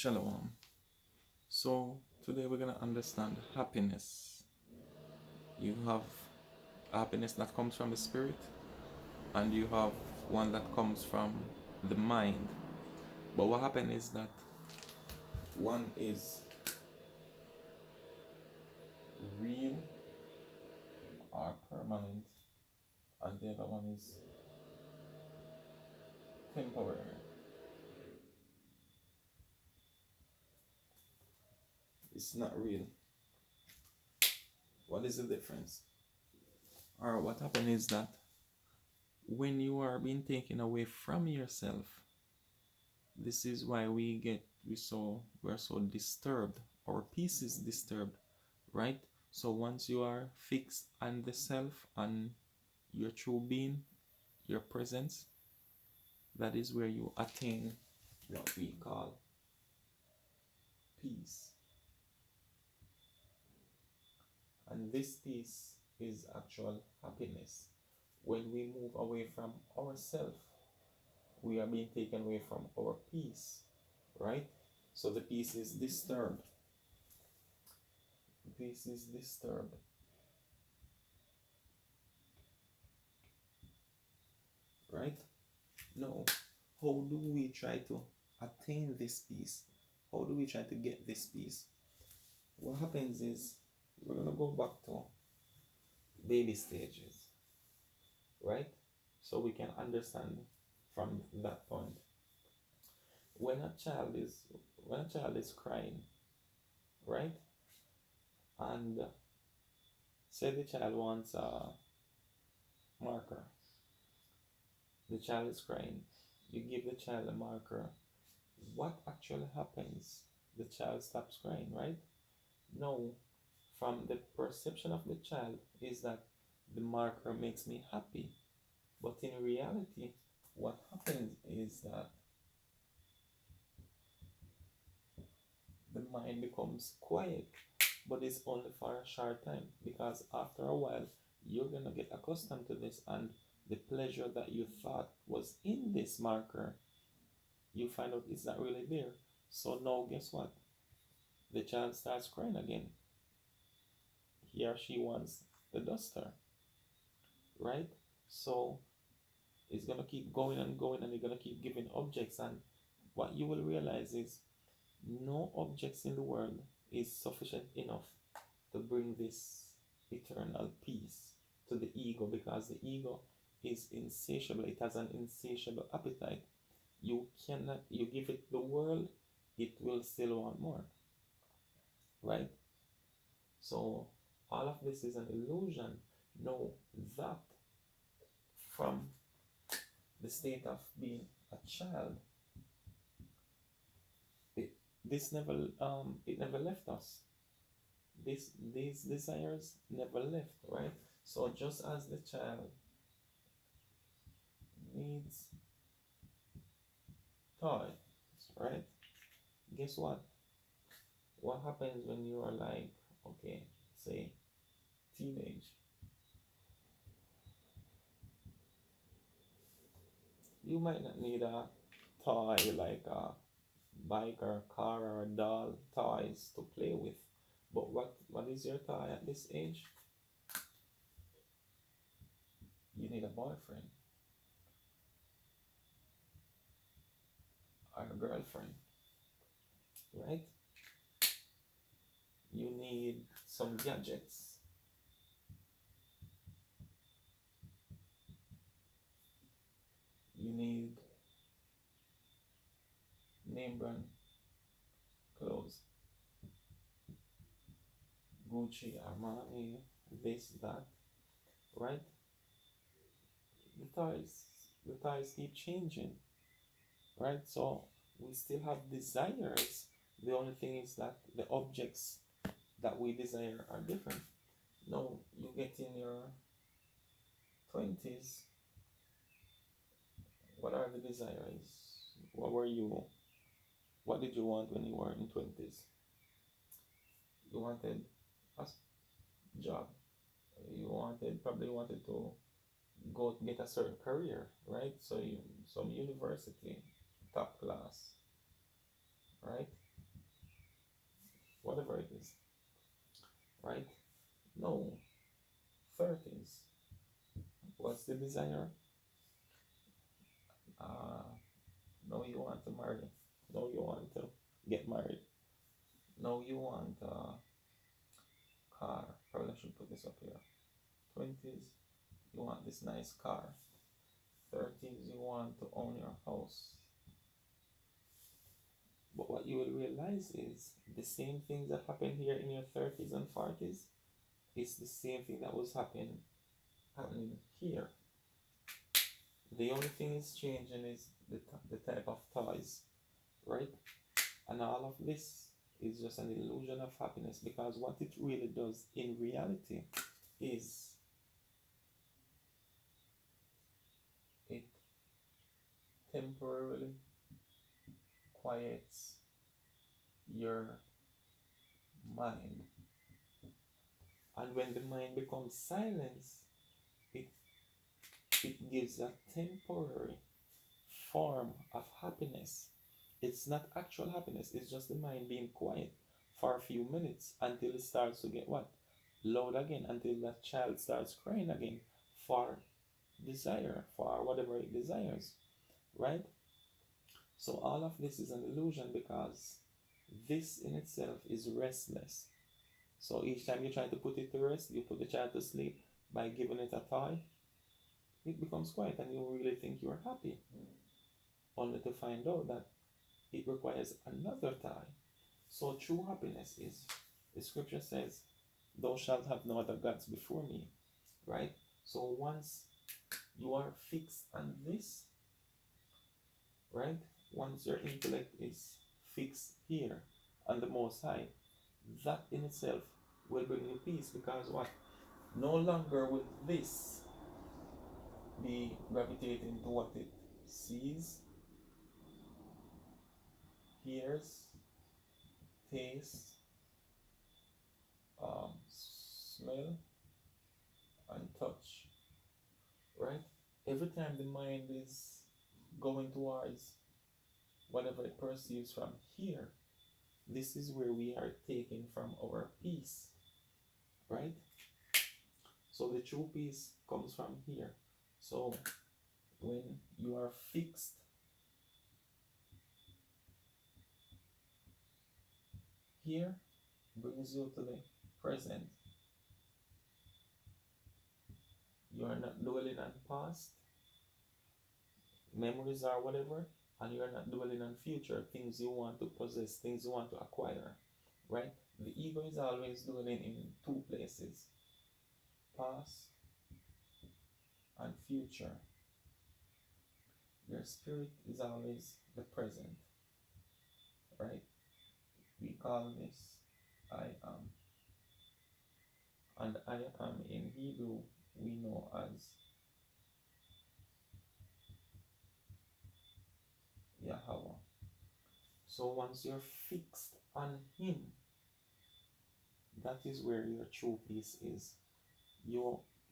Shalom. So today we're gonna understand happiness. You have happiness that comes from the spirit, and you have one that comes from the mind. But what happens is that one is real or permanent, and the other one is temporary. It's not real. What is the difference? Or what happens is that when you are being taken away from yourself, this is why we're so disturbed. Our peace is disturbed, right? So once you are fixed on the self, on your true being, your presence, that is where you attain what we call peace. And this peace is actual happiness. When we move away from ourself, we are being taken away from our peace, right? So the peace is disturbed. Peace is disturbed. Right? Now, how do we try to attain this peace? How do we try to get this peace? What happens is we're going to go back to baby stages, right? So we can understand from that point. When a child is crying, right? And say the child wants a marker. The child is crying. You give the child a marker. What actually happens? The child stops crying, right? No, from the perception of the child is that the marker makes me happy. But in reality, what happens is that the mind becomes quiet, but it's only for a short time, because after a while you're gonna get accustomed to this, and the pleasure that you thought was in this marker, you find out it's not really there. So now guess what? The child starts crying again. He or she wants the duster, right? So it's gonna keep going and going, and you're gonna keep giving objects, and what you will realize is no objects in the world is sufficient enough to bring this eternal peace to the ego, because the ego is insatiable. It has an insatiable appetite. You give it the world, it will still want more, right? So all of this is an illusion. Know that from the state of being a child, it, this never it never left us. These desires never left, right? So just as the child needs toys, right? Guess what? What happens when you are like, okay, say teenage? You might not need a toy like a bike or a car or a doll, toys to play with. But what is your toy at this age? You need a boyfriend or a girlfriend, right? You need some gadgets. You need name brand clothes. Gucci, Armani, this, that, right? The toys, the toys keep changing, right? So we still have desires. The only thing is that the objects that we desire are different. Now you get in your 20s. What are the desires? What did you want when you were in 20s? You wanted a job. Probably wanted to go get a certain career, right? So some university, top class, right? desire. Uh, no, you want to marry. No, you want to get married. No, you want a car. Probably I should put this up here. 20s, you want this nice car. 30s, you want to own your house. But what you will realize is the same things that happened here in your 30s and 40s is the same thing that was happening here. The only thing is changing is the type of toys, right? And all of this is just an illusion of happiness, because what it really does in reality is it temporarily quiets your mind. And when the mind becomes silent, it, it gives a temporary form of happiness. It's not actual happiness, it's just the mind being quiet for a few minutes until it starts to get what? Loud again, until that child starts crying again for desire, for whatever it desires, right? So all of this is an illusion, because this in itself is restless. So each time you try to put it to rest, you put the child to sleep by giving it a toy, it becomes quiet and you really think you're happy, only to find out that it requires another toy. So true happiness is, the scripture says, thou shalt have no other gods before me, right? So once you are fixed on this, right? Once your intellect is fixed here on the Most High, that in itself will bring you peace, because what? No longer will this be gravitating to what it sees, hears, tastes, smell, and touch, right? Every time the mind is going towards whatever it perceives from here, this is where we are taking from our peace, right? So the true peace comes from here. So when you are fixed here, brings you to the present. You are not dwelling on past memories or whatever, and you are not dwelling on future things you want to possess, things you want to acquire, right? The ego is always dwelling in two places: past and future. Your spirit is always the present, right? We call this I am. And I am in Hebrew we know as Yahweh. So once you're fixed on Him, that is where your true peace is.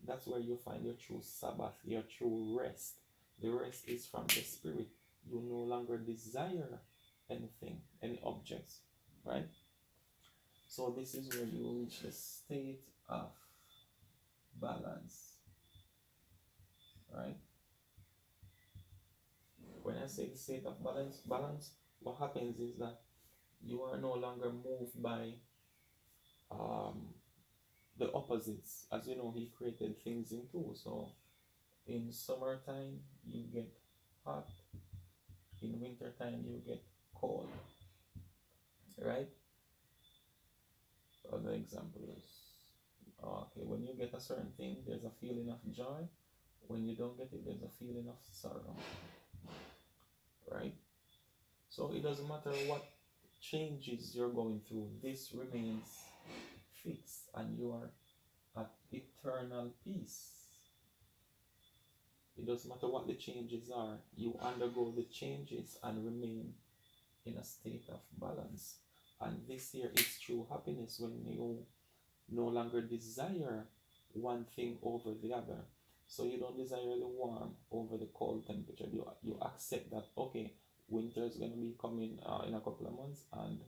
That's where you find your true Sabbath, your true rest. The rest is from the spirit. You no longer desire anything, any objects, right? So this is where you reach the state of balance, right? When I say the state of balance, what happens is that you are no longer moved by um, the opposites. As you know, He created things in two. So in summertime you get hot, in wintertime you get cold, right? Other examples. Okay, when you get a certain thing, there's a feeling of joy. When you don't get it, there's a feeling of sorrow, right? So it doesn't matter what changes you're going through, this remains fixed and you are at eternal peace. It doesn't matter what the changes are, you undergo the changes and remain in a state of balance. And this here is true happiness, when you no longer desire one thing over the other. So you don't desire the warm over the cold temperature. You accept that, okay, winter is going to be coming in a couple of months and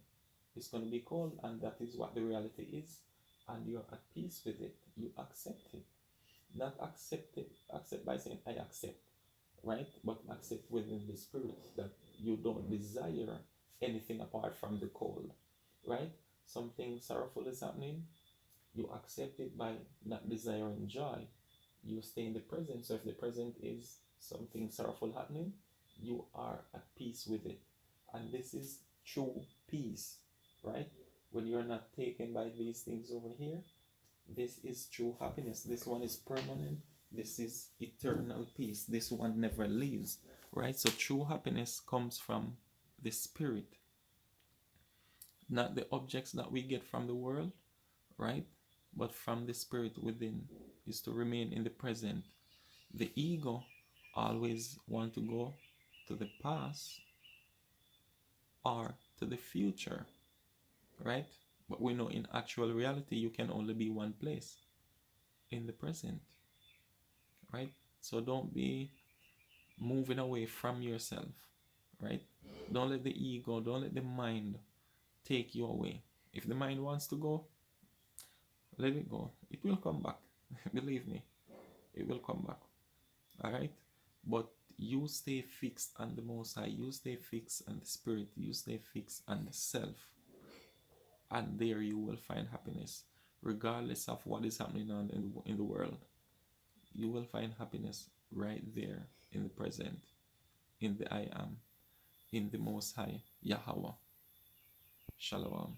it's going to be cold, and that is what the reality is, and you're at peace with it. You accept it. Not accept by saying I accept, right? But accept within the spirit that you don't desire anything apart from the cold, right? Something sorrowful is happening, you accept it by not desiring joy. You stay in the present. So if the present is something sorrowful happening, you are at peace with it. And this is true peace, right? When you're not taken by these things over here, this is true happiness. This one is permanent. This is eternal peace. This one never leaves, right? So true happiness comes from the spirit, not the objects that we get from the world, right? But from the spirit within, is to remain in the present. The ego always want to go to the past or to the future, right? But we know in actual reality you can only be one place, in the present, right? So don't be moving away from yourself, right? Don't let the ego, don't let the mind take you away. If the mind wants to go, let it go. It will come back. Believe me, it will come back. All right? But you stay fixed on the Most High. You stay fixed on the Spirit. You stay fixed on the Self. And there you will find happiness. Regardless of what is happening on in the world, you will find happiness right there in the present, in the I Am, in the Most High, Yahweh. Shalom.